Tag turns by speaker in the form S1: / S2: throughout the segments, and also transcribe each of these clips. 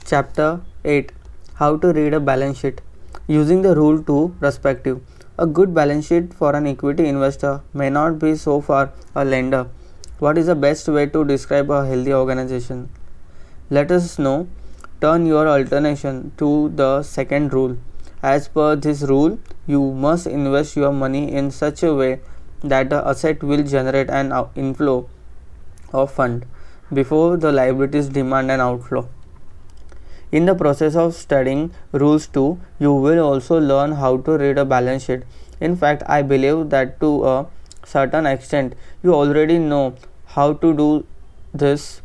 S1: Chapter 8, How to Read a Balance Sheet. Using the Rule 2 Perspective. A good balance sheet for an equity investor may not be so for a lender. What is the best way to describe a healthy organization? Let us know. Turn your alternation to the second rule. As per this rule, you must invest your money in such a way that the asset will generate an inflow of fund before the liabilities demand an outflow. In the process of studying Rules 2, you will also learn how to read a balance sheet. In fact, I believe that to a certain extent, you already know how to do this.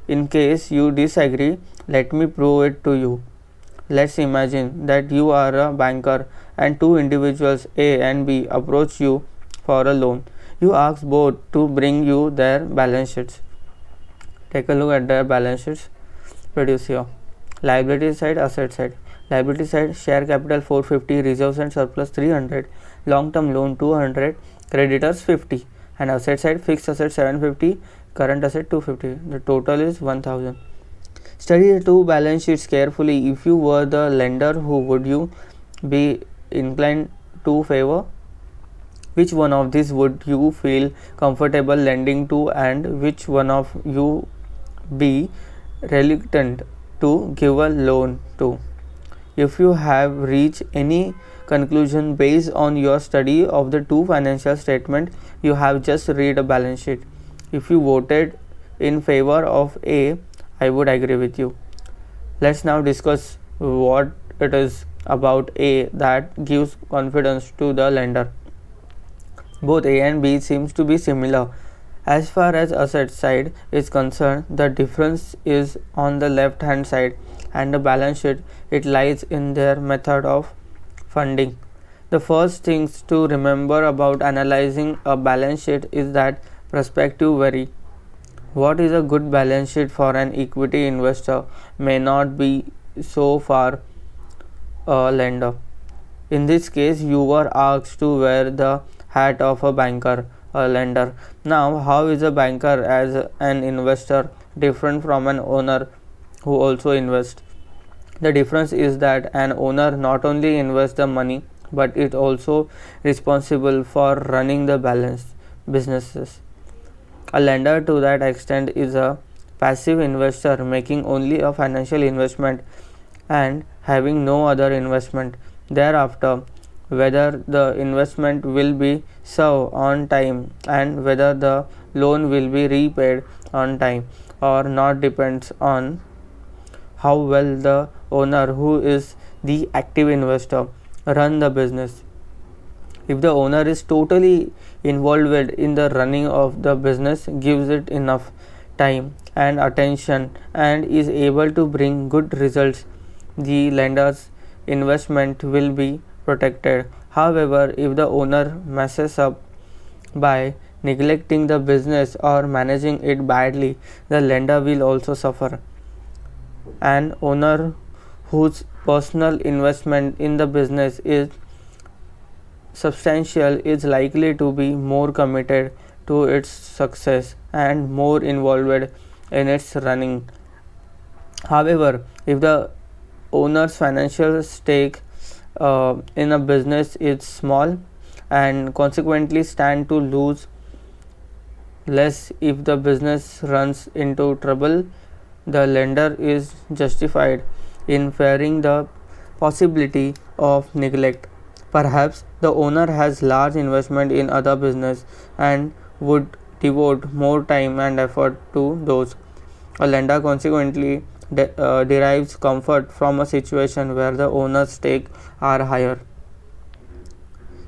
S1: In case you disagree, let me prove it to you. Let's imagine that you are a banker and two individuals A and B approach you for a loan. You ask both to bring you their balance sheets. Take a look at their balance sheets produced here. Liability side, asset side. Liability side, share capital 450, reserves and surplus 300, long term loan 200, creditors 50, and asset side, fixed asset 750, current asset 250. The total is 1000. Study the two balance sheets carefully. If you were the lender, who would you be inclined to favor? Which one of these would you feel comfortable lending to, and which one of you be reluctant to give a loan to? If you have reached any conclusion based on your study of the two financial statements, you have just read a balance sheet. If you voted in favor of A, I would agree with you. Let's now discuss what it is about A that gives confidence to the lender. Both A and B seems to be similar. As far as asset side is concerned, the difference is on the left hand side, and the balance sheet, it lies in their method of funding. The first things to remember about analyzing a balance sheet is that perspective vary. What is a good balance sheet for an equity investor may not be so for a lender. In this case, you were asked to wear the hat of a banker, a lender. Now, how is a banker as an investor different from an owner who also invests? The difference is that an owner not only invests the money but is also responsible for running the balance businesses. A lender to that extent is a passive investor making only a financial investment and having no other investment. Thereafter, whether the investment will be served on time and whether the loan will be repaid on time or not depends on how well the owner, who is the active investor, run the business. If the owner is totally involved in the running of the business, gives it enough time and attention, and is able to bring good results, the lender's investment will be protected. However, if the owner messes up by neglecting the business or managing it badly, the lender will also suffer. An owner whose personal investment in the business is substantial is likely to be more committed to its success and more involved in its running. However, if the owner's financial stake in a business is small and consequently stand to lose less if the business runs into trouble, the lender is justified in fearing the possibility of neglect. Perhaps the owner has large investment in other business and would devote more time and effort to those. A lender consequently derives comfort from a situation where the owner's stake are higher.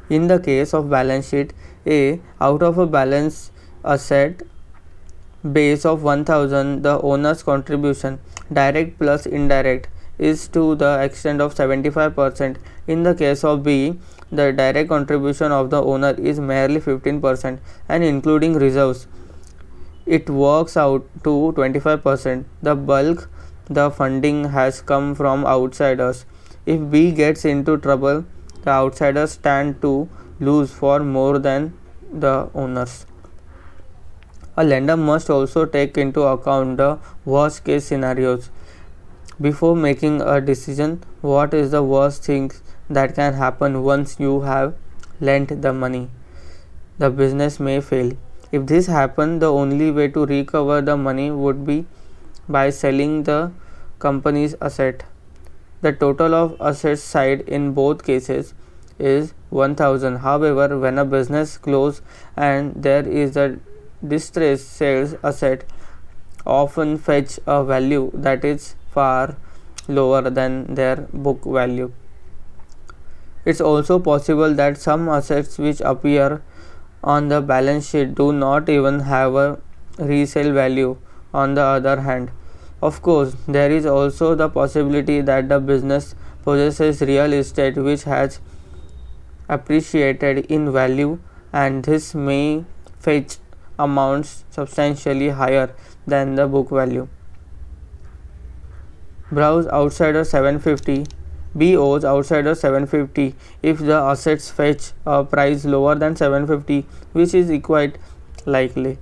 S1: In the case of balance sheet A, out of a balance asset base of 1000, the owner's contribution, direct plus indirect, is to the extent of 75%. In the case of B, the direct contribution of the owner is merely 15% and including reserves, it works out to 25%. The bulk the funding has come from outsiders. If B gets into trouble, the outsiders stand to lose for more than the owners. A lender must also take into account the worst case scenarios. Before making a decision, what is the worst thing that can happen once you have lent the money? The business may fail. If this happens, the only way to recover the money would be by selling the company's asset. The total of assets side in both cases is 1000. However, when a business closes and there is a distress, sales asset often fetch a value that is far lower than their book value. It's also possible that some assets which appear on the balance sheet do not even have a resale value. On the other hand, of course, there is also the possibility that the business possesses real estate which has appreciated in value, and this may fetch amounts substantially higher than the book value. Browse outsider 750. BOs outsider 750 if the assets fetch a price lower than 750, which is quite likely.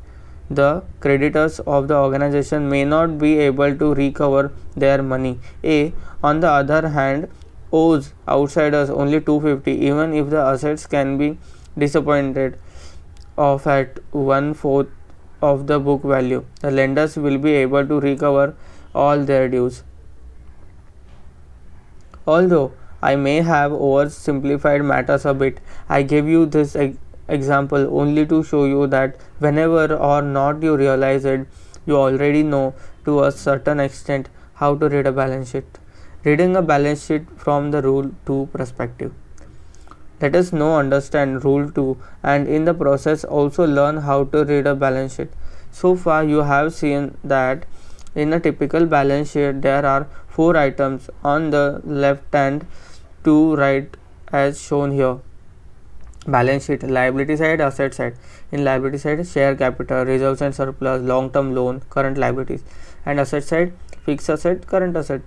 S1: The creditors of the organization may not be able to recover their money. A, on the other hand, owes outsiders only 250 even if the assets can be disappointed of at 1/4 of the book value. The lenders will be able to recover all their dues. Although I may have oversimplified matters a bit, I gave you this example only to show you that whenever or not you realize it, you already know to a certain extent how to read a balance sheet. Reading a balance sheet from the Rule 2 perspective. Let us now understand Rule 2 and in the process also learn how to read a balance sheet. So far you have seen that in a typical balance sheet there are 4 items on the left hand to right as shown here. Balance sheet, liability side, asset side. In liability side, share capital, reserves and surplus, long-term loan, current liabilities, and asset side, fixed asset, current asset.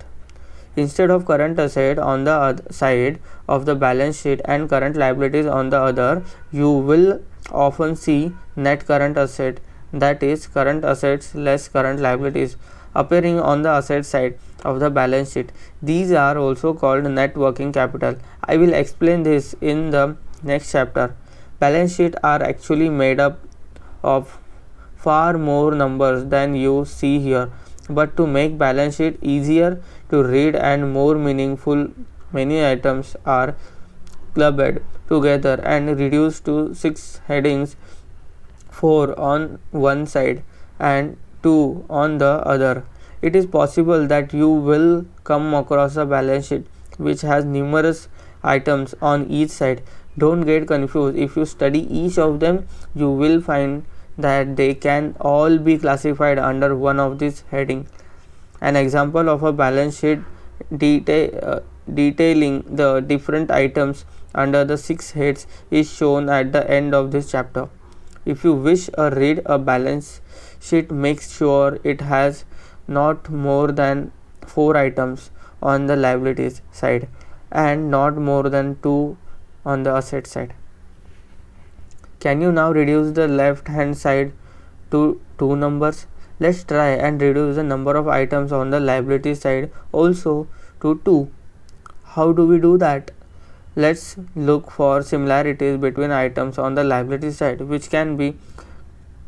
S1: Instead of current asset on the other side of the balance sheet and current liabilities on the other, you will often see net current asset, that is current assets less current liabilities, appearing on the asset side of the balance sheet. These are also called net working capital. I will explain this in the next chapter. Balance sheets are actually made up of far more numbers than you see here, but to make balance sheet easier to read and more meaningful, many items are clubbed together and reduced to 6 headings, 4 on one side and 2 on the other. It is possible that you will come across a balance sheet which has numerous items on each side. Don't get confused. If you study each of them, you will find that they can all be classified under one of these headings. An example of a balance sheet detailing the different items under the 6 heads is shown at the end of this chapter. If you wish to read a balance sheet, make sure it has not more than 4 items on the liabilities side and not more than 2 on the asset side. Can you now reduce the left hand side to 2 numbers? Let's try and reduce the number of items on the liability side also to 2. How do we do that? Let's look for similarities between items on the liability side which can be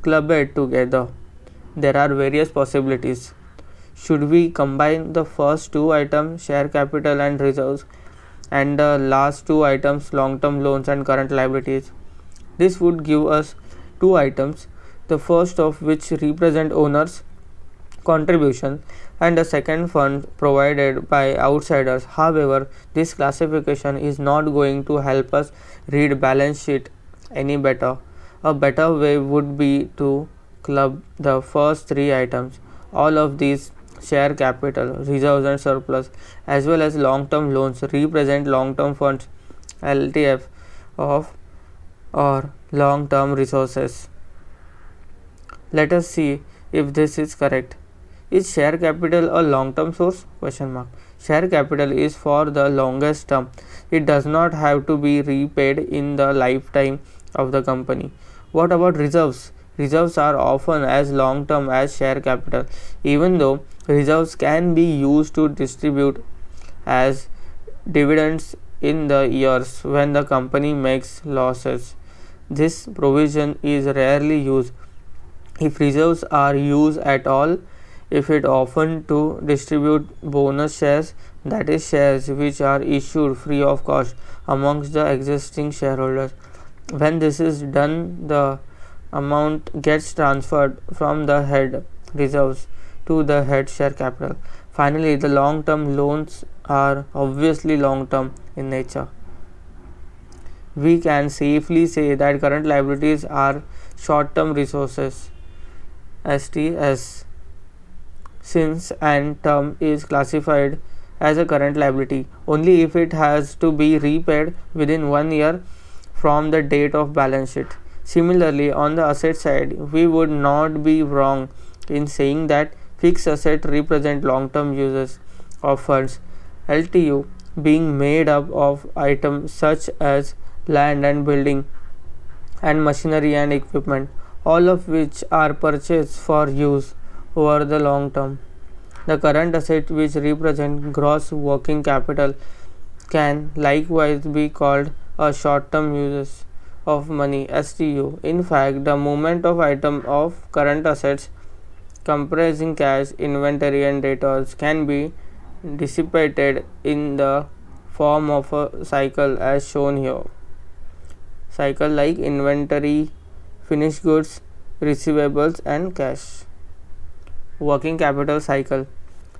S1: clubbed together. There are various possibilities. Should we combine the first 2 items, share capital and reserves, and the last 2 items, long-term loans and current liabilities? This would give us 2 items, the first of which represent owners' contribution and the second fund provided by outsiders. However, this classification is not going to help us read balance sheet any better. A better way would be to club the first 3 items. All of these, share capital, reserves and surplus, as well as long-term loans, represent long-term funds, LTF of or long-term resources. Let us see if this is correct. Is share capital a long-term source? Share capital is for the longest term. It does not have to be repaid in the lifetime of the company. What about reserves? Reserves are often as long-term as share capital, even though Reserves can be used to distribute as dividends in the years when the company makes losses. This provision is rarely used. If reserves are used at all, if it often to distribute bonus shares, that is shares which are issued free of cost amongst the existing shareholders. When this is done, the amount gets transferred from the head reserves to the head share capital. Finally, the long term loans are obviously long term in nature. We can safely say that current liabilities are short term resources STS, since and term is classified as a current liability only if it has to be repaid within 1 year from the date of balance sheet. Similarly, on the asset side, we would not be wrong in saying that fixed assets represent long-term uses of funds, LTU, being made up of items such as land and building and machinery and equipment, all of which are purchased for use over the long term. The current assets, which represent gross working capital, can likewise be called a short-term uses of money STU. In fact, the movement of item of current assets comprising cash, inventory and debtors can be dissipated in the form of a cycle as shown here. Cycle like inventory, finished goods, receivables and cash. Working capital cycle.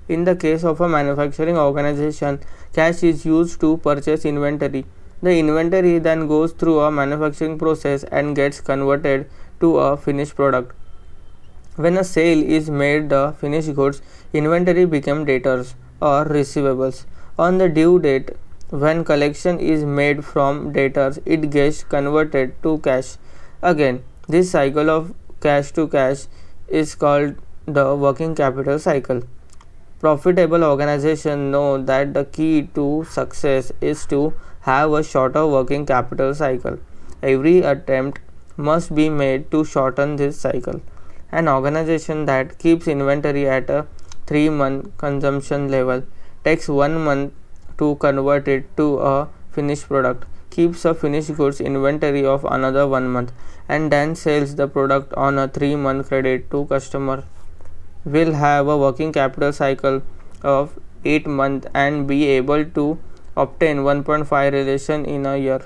S1: In the case of a manufacturing organization, cash is used to purchase inventory. The inventory then goes through a manufacturing process and gets converted to a finished product. When a sale is made, the finished goods inventory become debtors or receivables. On the due date, when collection is made from debtors, it gets converted to cash. Again, this cycle of cash to cash is called the working capital cycle. Profitable organizations know that the key to success is to have a shorter working capital cycle. Every attempt must be made to shorten this cycle. An organization that keeps inventory at a 3-month consumption level, takes 1 month to convert it to a finished product, keeps a finished goods inventory of another 1 month, and then sells the product on a 3-month credit to customer, will have a working capital cycle of 8 months and be able to obtain 1.5 relation in a year.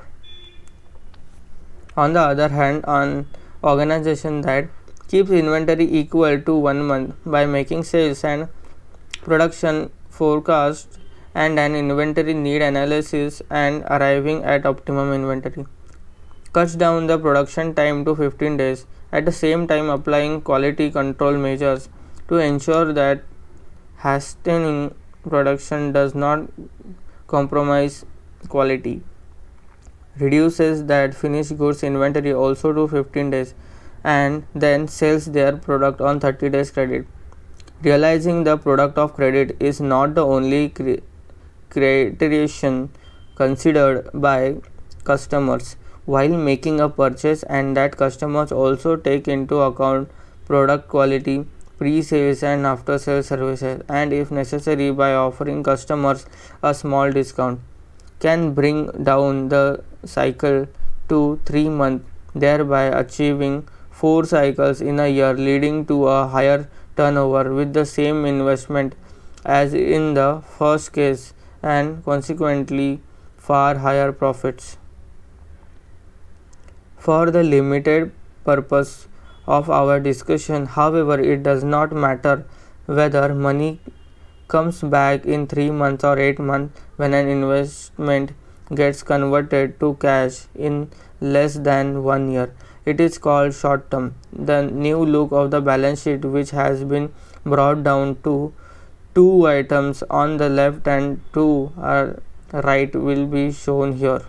S1: On the other hand, an organization that keeps inventory equal to 1 month by making sales and production forecast and an inventory need analysis and arriving at optimum inventory, cuts down the production time to 15 days, at the same time applying quality control measures to ensure that hastening production does not compromise quality, reduces that finished goods inventory also to 15 days and then sells their product on 30 days credit. Realizing the product of credit is not the only criterion considered by customers while making a purchase, and that customers also take into account product quality, pre-sales and after-sales services, and if necessary by offering customers a small discount, can bring down the cycle to 3 months, thereby achieving 4 cycles in a year, leading to a higher turnover with the same investment as in the first case and consequently far higher profits. For the limited purpose of our discussion, however, it does not matter whether money comes back in 3 months or 8 months when an investment gets converted to cash in less than 1 year. It is called short term. The new look of the balance sheet, which has been brought down to 2 items on the left and 2 right, will be shown here.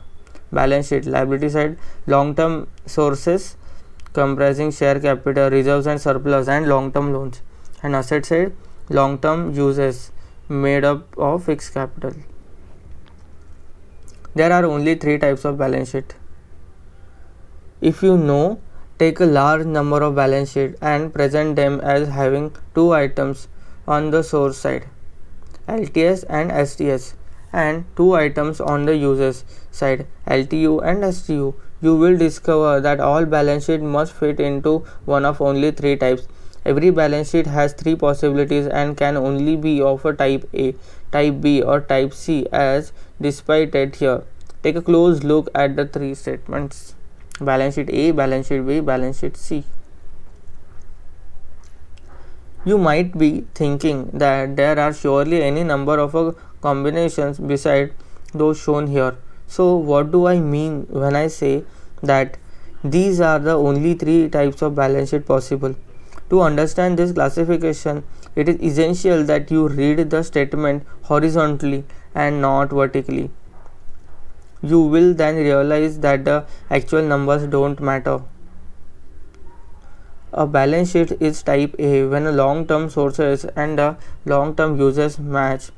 S1: Balance sheet. Liability side, long term sources comprising share capital, reserves and surplus and long term loans, and asset side, long term uses made up of fixed capital. There are only 3 types of balance sheet. If you know, take a large number of balance sheet and present them as having 2 items, on the source side, LTS and STS, and 2 items on the users side, LTU and STU. You will discover that all balance sheet must fit into one of only 3 types. Every balance sheet has 3 possibilities and can only be of a type A, type B or type C as displayed here. Take a close look at the 3 statements: balance sheet A, balance sheet B, balance sheet C. You might be thinking that there are surely any number of combinations beside those shown here. So what do I mean when I say that these are the only 3 types of balance sheet possible? To understand this classification, it is essential that you read the statement horizontally and not vertically. You will then realize that the actual numbers don't matter. A balance sheet is type A when a long-term sources and the long-term users match,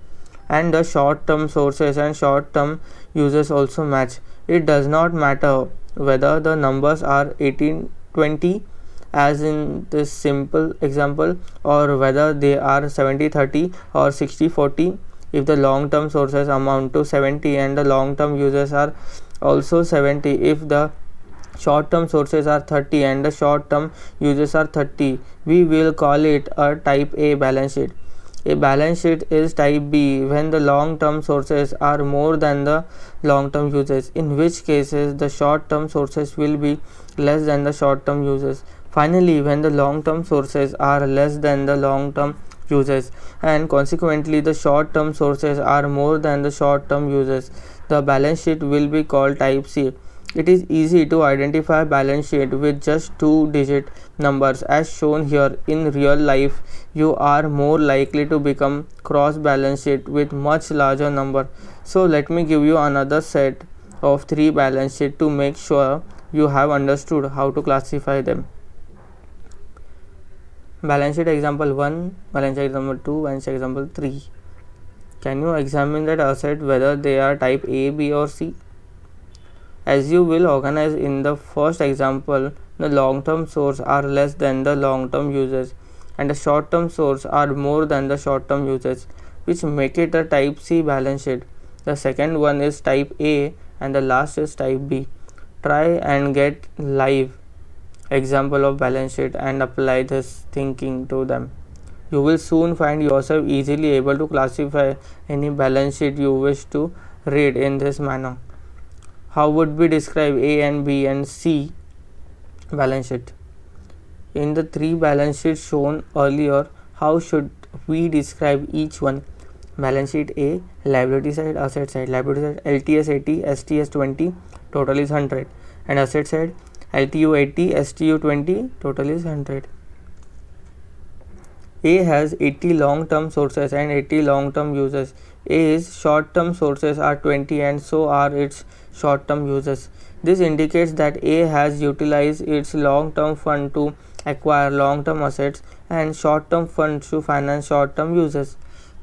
S1: and the short-term sources and short-term users also match. It does not matter whether the numbers are 18-20 as in this simple example, or whether they are 70-30 or 60-40. If the long-term sources amount to 70 and the long-term users are also 70, if the short-term sources are 30 and the short-term users are 30, we will call it a type A balance sheet. A balance sheet is type B when the long-term sources are more than the long-term users, in which cases the short-term sources will be less than the short-term users. Finally, when the long-term sources are less than the long-term users and consequently the short-term sources are more than the short-term users, the balance sheet will be called type C. It is easy to identify balance sheet with just 2-digit numbers as shown here. In real life, you are more likely to become cross balance sheet with much larger number. So let me give you another set of 3 balance sheet to make sure you have understood how to classify them. Balance sheet example 1, balance sheet example 2, balance sheet example 3. Can you examine that asset whether they are type A, B or C? As you will organize in the first example, the long-term source are less than the long-term users and the short-term source are more than the short-term users, which make it a type C balance sheet. The second one is type A and the last is type B. Try and get live example of balance sheet and apply this thinking to them. You will soon find yourself easily able to classify any balance sheet you wish to read in this manner. How would we describe A and B and C balance sheet? In the 3 balance sheets shown earlier, how should we describe each one? Balance sheet A, liability side, asset side. Liability side, LTS 80, STS 20, total is 100. And asset side, LTU 80, STU 20, total is 100. A has 80 long-term sources and 80 long-term users. A's short-term sources are 20 and so are its short-term users. This indicates that A has utilized its long-term fund to acquire long-term assets and short-term funds to finance short-term users.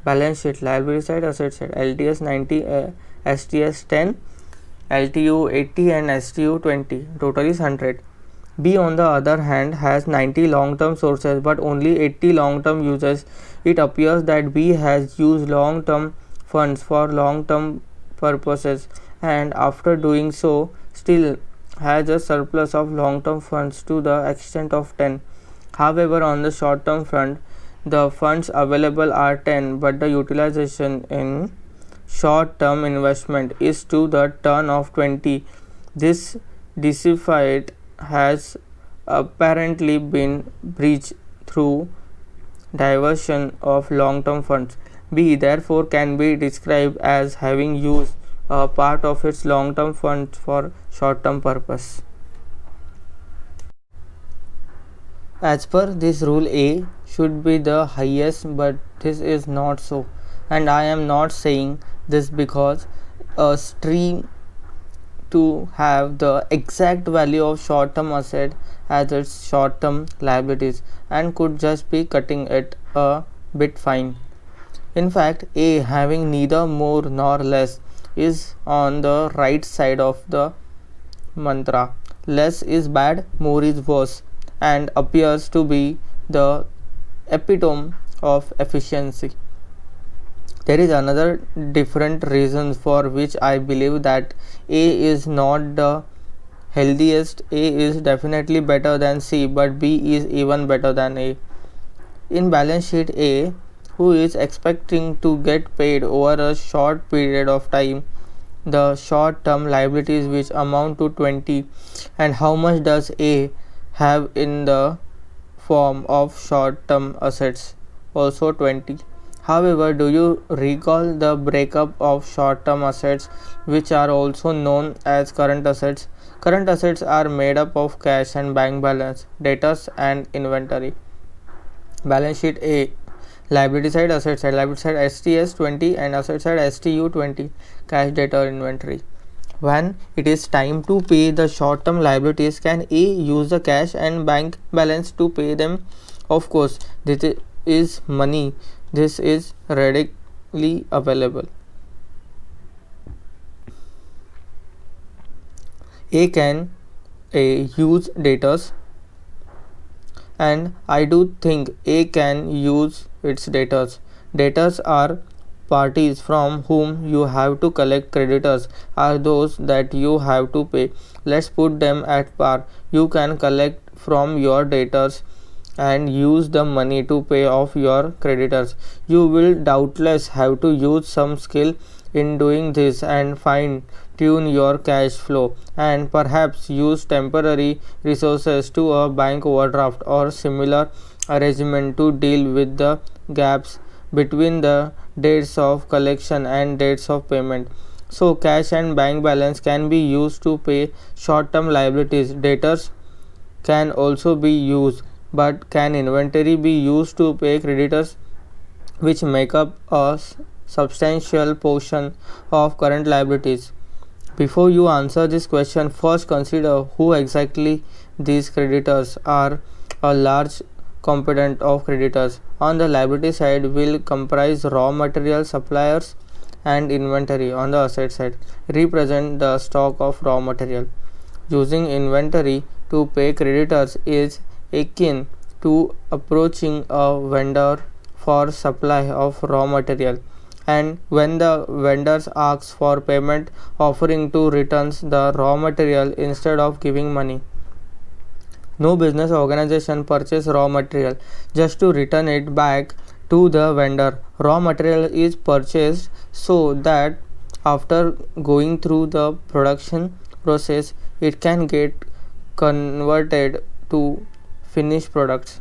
S1: Balance sheet, liability side, asset side. LTS 90, STS 10, LTU 80 and STU 20. Total is 100. B on the other hand has 90 long-term sources but only 80 long-term users. It appears that B has used long-term funds for long-term purposes and after doing so still has a surplus of long-term funds to the extent of 10. However, on the short-term front, the funds available are 10 but the utilization in short-term investment is to the tune of 20. This deficit has apparently been breached through diversion of long-term funds. B therefore can be described as having used a part of its long-term funds for short-term purpose. As per this rule, A should be the highest, but this is not so, and I am not saying this because a stream to have the exact value of short-term asset as its short-term liabilities and could just be cutting it a bit fine. In fact, A having neither more nor less is on the right side of the mantra. Less is bad, more is worse, and appears to be the epitome of efficiency. There is another different reason for which I believe that A is not the healthiest. A is definitely better than C, but B is even better than A. In balance sheet A, who is expecting to get paid over a short period of time, the short term liabilities which amount to 20, and how much does A have in the form of short term assets, also 20. However, do you recall the breakup of short term assets, which are also known as current assets? Current assets are made up of cash and bank balance, debtors and inventory. Balance sheet A, liability side, liability side STS 20 and asset side STU 20, cash, debtor, inventory. When it is time to pay the short term liabilities, can A use the cash and bank balance to pay them? Of course, this is money. This is readily available. A can use debtors, and I do think A can use its debtors. Debtors are parties from whom you have to collect. Creditors are those that you have to pay. Let's put them at par. You can collect from your debtors and use the money to pay off your creditors. You will doubtless have to use some skill in doing this and fine tune your cash flow, and perhaps use temporary resources to a bank overdraft or similar arrangement to deal with the gaps between the dates of collection and dates of payment. So cash and bank balance can be used to pay short term liabilities. Debtors can also be used, but can inventory be used to pay creditors, which make up a substantial portion of current liabilities? Before you answer this question, first consider who exactly these creditors are. A large component of creditors on the liability side will comprise raw material suppliers, and inventory on the asset side represent the stock of raw material. Using inventory to pay creditors is akin to approaching a vendor for supply of raw material, and when the vendors asks for payment, offering to returns the raw material instead of giving money. No business organization purchase raw material just to return it back to the vendor. Raw material is purchased so that after going through the production process, it can get converted to finished products.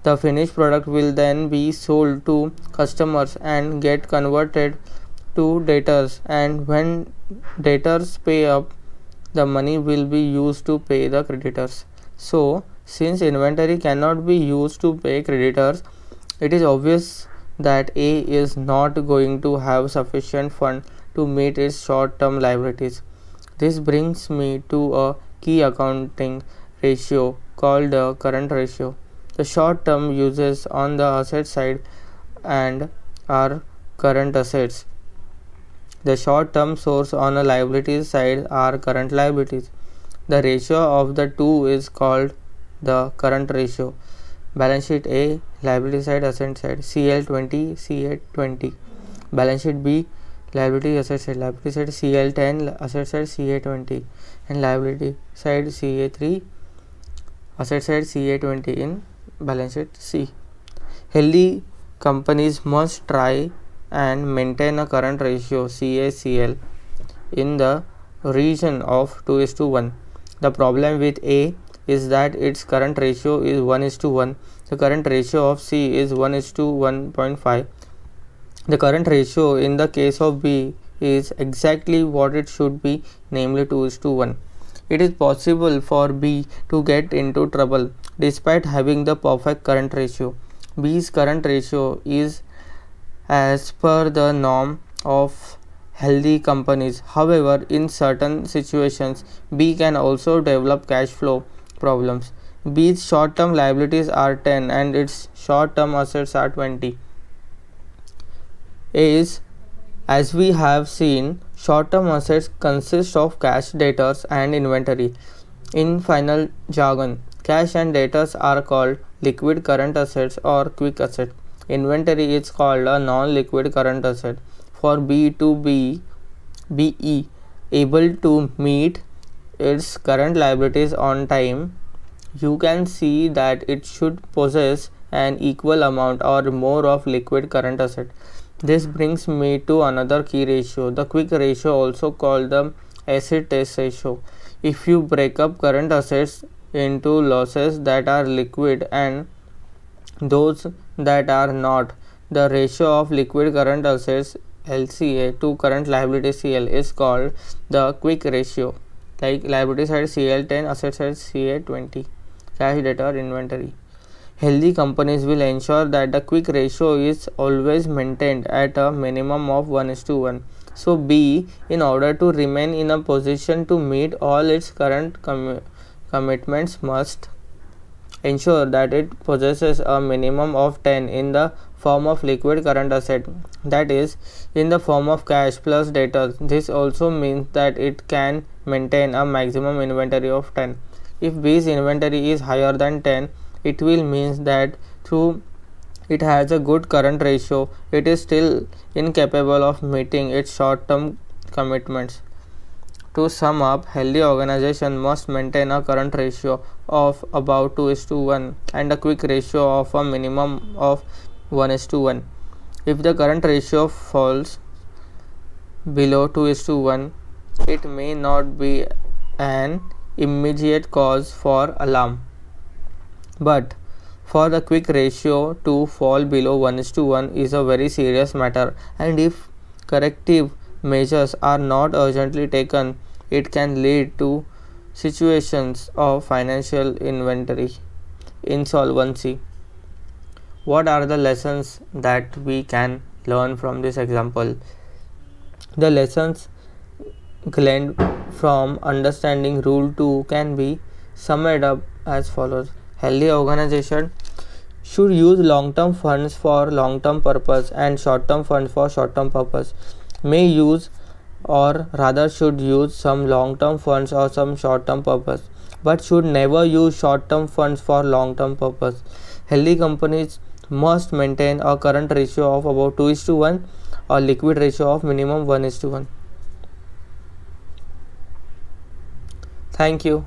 S1: The finished product will then be sold to customers and get converted to debtors, and when debtors pay up, the money will be used to pay the creditors. So, since inventory cannot be used to pay creditors, it is obvious that A is not going to have sufficient fund to meet its short term liabilities. This brings me to a key accounting ratio called the current ratio. The short term uses on the asset side and are current assets. The short term source on the liabilities side are current liabilities. The ratio of the two is called the current ratio. Balance sheet A, liability side, asset side, CL20, CA20. Balance sheet B, liability side, CL10, asset side, CA20, and liability side CA3, asset side CA20 in balance sheet C. Healthy companies must try and maintain a current ratio CACL in the region of 2:1. The problem with A is that its current ratio is 1:1. The current ratio of C is 1:1.5. The current ratio in the case of B is exactly what it should be, namely 2:1. It is possible for B to get into trouble despite having the perfect current ratio. B's current ratio is as per the norm of healthy companies. However, in certain situations, B can also develop cash flow problems. B's short term liabilities are 10 and its short term assets are 20. Is, as we have seen, short term assets consist of cash, debtors, and inventory. In final jargon, cash and debtors are called liquid current assets or quick assets. Inventory is called a non-liquid current asset. For B to be able to meet its current liabilities on time, you can see that it should possess an equal amount or more of liquid current asset. This brings me to another key ratio, the quick ratio, also called the acid test ratio. If you break up current assets into losses that are liquid and those that are not, the ratio of liquid current assets LCA to current liability CL is called the quick ratio. Like liability side CL10, asset side CA20, cash debtor inventory. Healthy companies will ensure that the quick ratio is always maintained at a minimum of 1:1. So B, in order to remain in a position to meet all its current commitments, must ensure that it possesses a minimum of 10 in the form of liquid current asset, that is, in the form of cash plus debtors. This also means that it can maintain a maximum inventory of 10. If B's inventory is higher than 10, it will mean that through it has a good current ratio, it is still incapable of meeting its short-term commitments. To sum up, healthy organization must maintain a current ratio of about 2:1 and a quick ratio of a minimum of 1:1. If the current ratio falls below 2:1, it may not be an immediate cause for alarm. But for the quick ratio to fall below 1:1 is a very serious matter, and if corrective measures are not urgently taken, it can lead to situations of financial insolvency. What are the lessons that we can learn from this example? The lessons gleaned from understanding rule 2 can be summed up as follows. Healthy organization should use long-term funds for long-term purpose and short-term funds for short-term purpose. May use or rather should use some long-term funds or some short-term purpose, but should never use short-term funds for long-term purpose. Healthy companies must maintain a current ratio of about 2:1 or liquid ratio of minimum 1:1. Thank you.